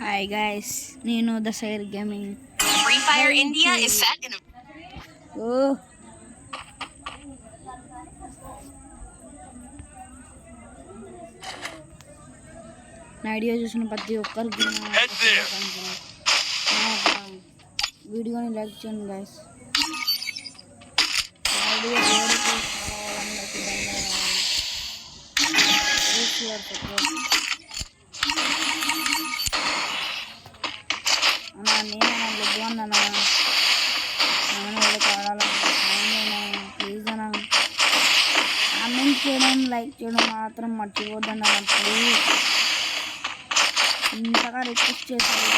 Hi guys, Nino the Sair Gaming. Free Fire India is set in a... Oh. నా idea చూసిన ప్రతి ఒక్కరికి వీడియోని లైక్ చేయండి గైస్. ప్లీజ్ అన్న కామెంట్ చేయడం లైక్ చేయడం మాత్రం మర్చిపోద్దన్న ప్లీజ్. ఇంతగా రిక్వెస్ట్ చేశారు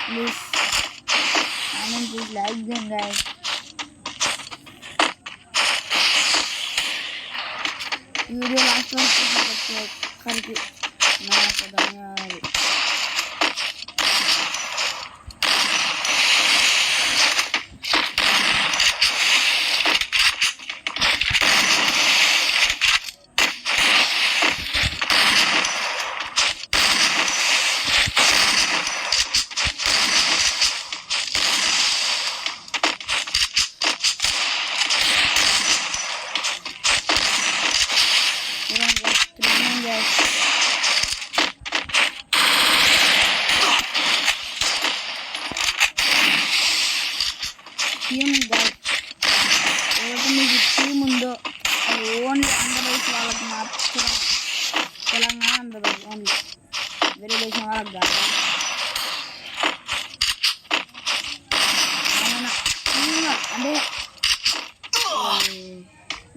ప్లీజ్ కామెంట్ ప్లీజ్ లైక్ చేయండి గైస్. వీడియో లాస్ట్ వరకు ప్రతి ఒక్కరికి నాకు ధన్యవాదాలు. టీమ్ గైస్ ఎవరికి మీకు టీమ్ ఉందో ఓన్లీ ఆంధ్రప్రదేశ్ వాళ్ళకి మాత్రం, తెలంగాణ ఆంధ్రప్రదేశ్ ఓన్లీ, వేరే దేశం వాళ్ళకి కాదు. అంటే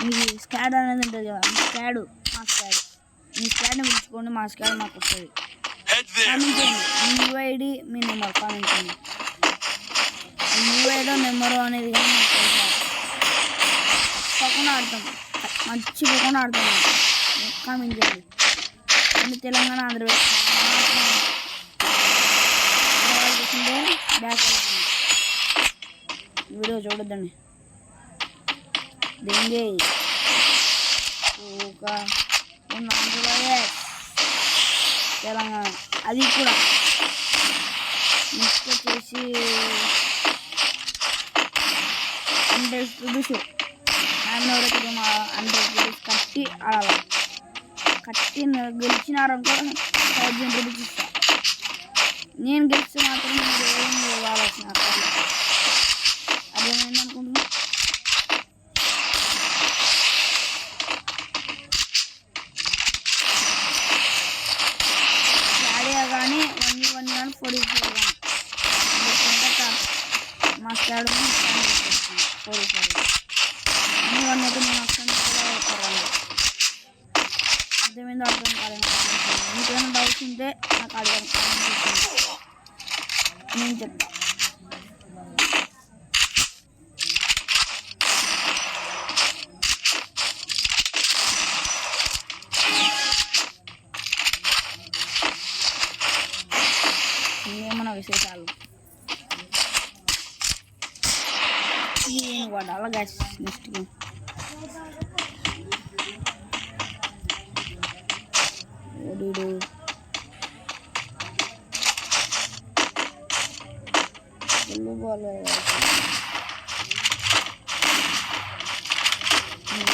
మీకు స్కాడ్ అనేది ఉంటుంది కదా, స్కాడు మా స్కాడ్, మీ స్కాడ్ని పిలుచుకోండి, మా స్కాడ్ మాకు వస్తుంది. కామెంట్ చేయండి మీ యూఐడి మీ నెంబర్, కామెంట్ చేయండి యూఐడో నెంబరు అనేది కానీ మాకు తెలుసు. తప్పకుండా ఆడతాం, మర్చిపోకుండా ఆడతాం. కామెంట్ చేయండి. అంటే తెలంగాణ ఆంధ్రప్రదేశ్ చూస్తుంటే బ్యాక్ వీడియో చూడొద్దండి. దెంగే ఒక ఆంధ్రప్రదేశ్ తెలంగాణ అది కూడా నెక్స్ట్ వచ్చేసి 100 రూపీస్ ఎవరైతే 100 రూపీస్ కట్టి ఆడాలి. కట్టి గెలిచినారనుకో 1000 రూపీస్ ఇస్తా. నేను గెలిస్తే మాత్రం మీరు ఏం ఇవ్వాల్సిన అదేమైంది అనుకుంటున్నా. ఆడియా కానీ 1v1 కానీ 4v4 కానీ మా స్టాడ్ 4v4 అన్ని వన్ అయితే నేను వస్తాను కూడా అర్థమైందో అర్థం కాలేదు. మీకు ఏమైనా డౌట్స్ ఉంటే నాకు అడగండి, నేను చెప్తాను. ఏమన్నా విశేషాలు వాడాలి గ్యాస్. నెక్స్ట్ గేమ్ ఓడిడు ఫుల్ బాల్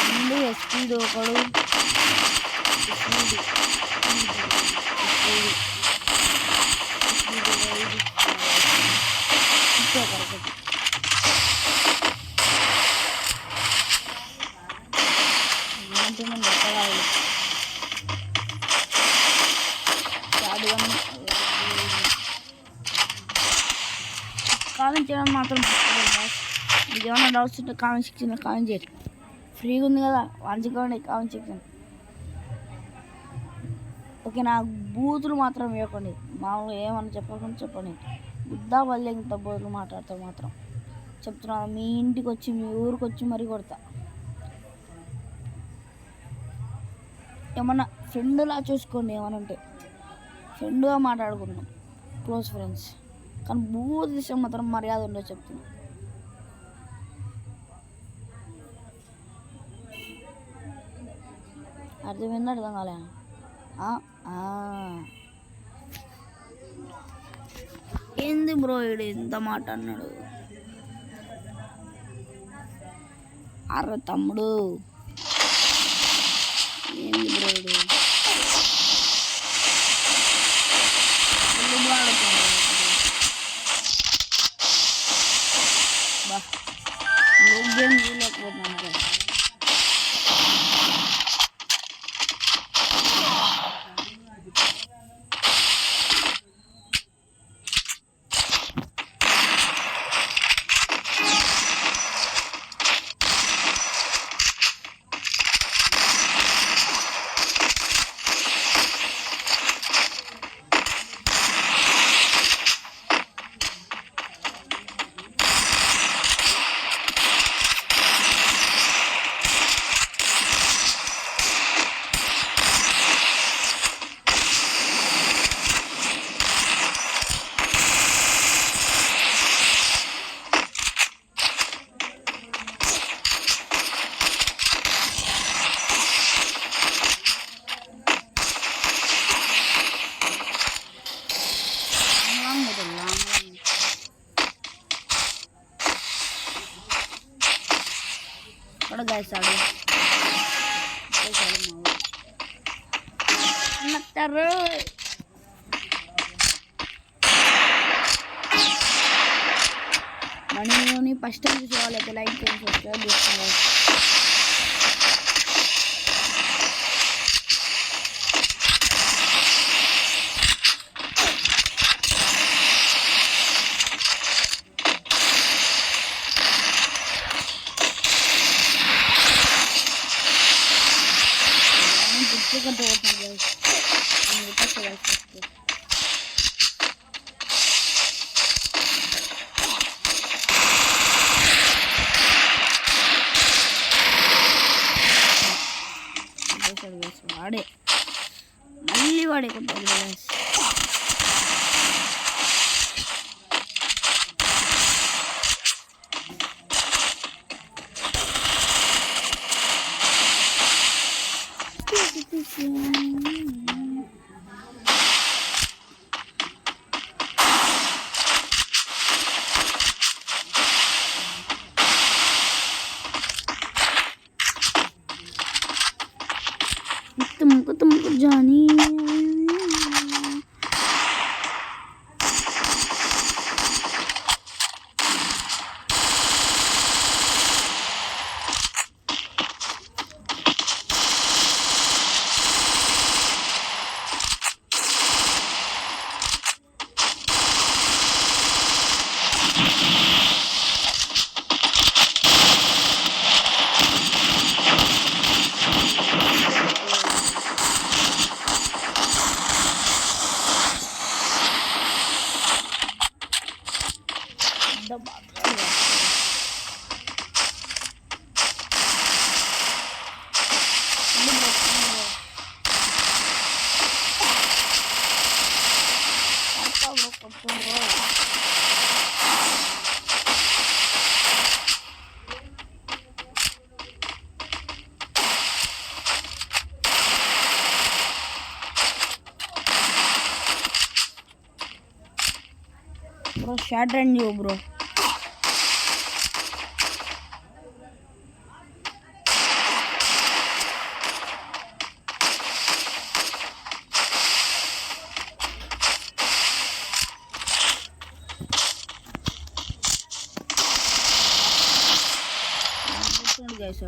ముందు స్పీడ్ ఒకడు ఒకటి కామెంట్ చేయడం మాత్రం మీకు ఏమైనా డౌట్స్ ఉంటే కామెంట్ సెక్షన్లో కామెంట్ చేయండి. ఫ్రీగా ఉంది కదా, వంచుకోండి కామెంట్ సెక్షన్. ఓకే, నా బూతులు మాత్రం వేయకండి, మామూలుగా ఏమన్నా చెప్పకుండా చెప్పండి. బుద్దా వల్లే ఇంత బూతులు మాట్లాడితే మాత్రం చెప్తున్నా. మీ ఇంటికి వచ్చి మీ ఊరికి వచ్చి మరీ కొడతా. ఏమన్నా ఫ్రెండ్లా చూసుకోండి, ఏమన్నా ఉంటే ఫ్రెండ్గా మాట్లాడుకున్నాం, క్లోజ్ ఫ్రెండ్స్. కానీ బూత్ విషయం మాత్రం మర్యాద ఉండదు చెప్తున్నా. అర్థమైంది అర్థం కాలే. ఏంది బ్రో వీడు ఇంత మాట అన్నాడు? అర్ర తమ్ముడు, ఏంది బ్రో వీడు? బా గేమ్ చూడలేకపోతున్నాను. ఇక్కడ గైసాడు మనీని ఫస్ట్ టైం చూసేవాళ్ళైతే లైక్ చేసి సబ్స్క్రైబ్ చేసుకోవాలి. వాడే మళ్ళీ వాడే కొట్టాడు. तुमको जानी bro, shot run you bro. guys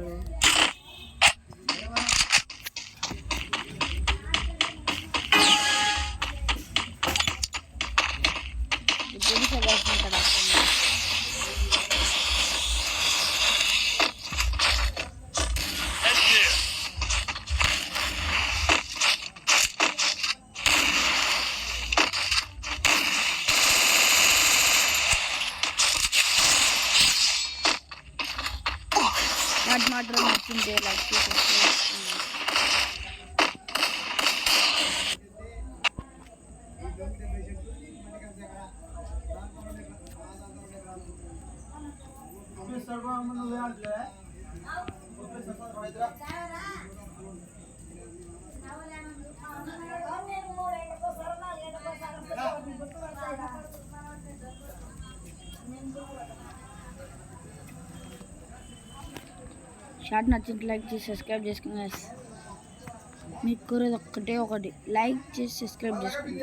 మాత్రం నచ్చింది లైక్ చేసి షార్ట్ నచ్చింది లైక్ చేసి సబ్స్క్రైబ్ చేసుకోండి guys. మీకు కోరేది ఒక్కటే ఒకటి, లైక్ చేసి సబ్స్క్రైబ్ చేసుకోండి.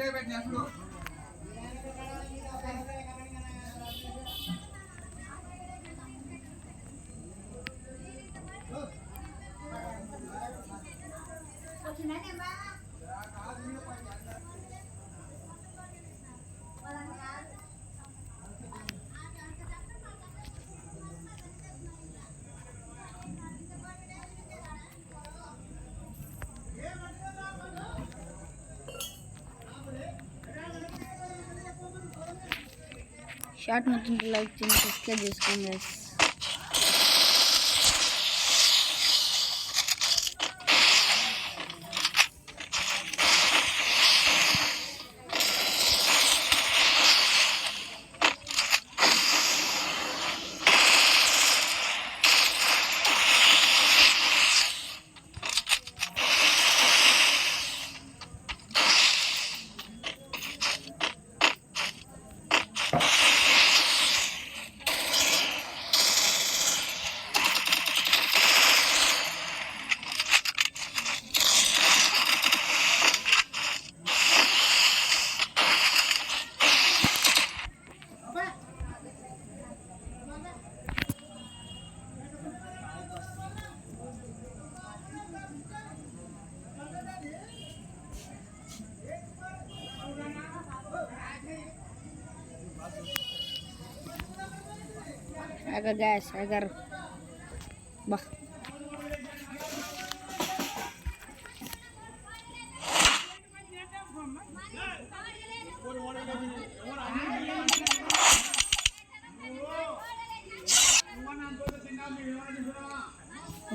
షార్ట్ నచ్చింది లైక్ చేసి సబ్స్క్రైబ్ చేసుకోండి guys. Agar guys, agar bah.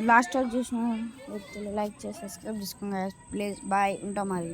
Last చూసిన లైక్ చేసి సబ్స్క్రైబ్ చేసుకోండి guys. ప్లీజ్ బాయ్, ఉంటాం మరి.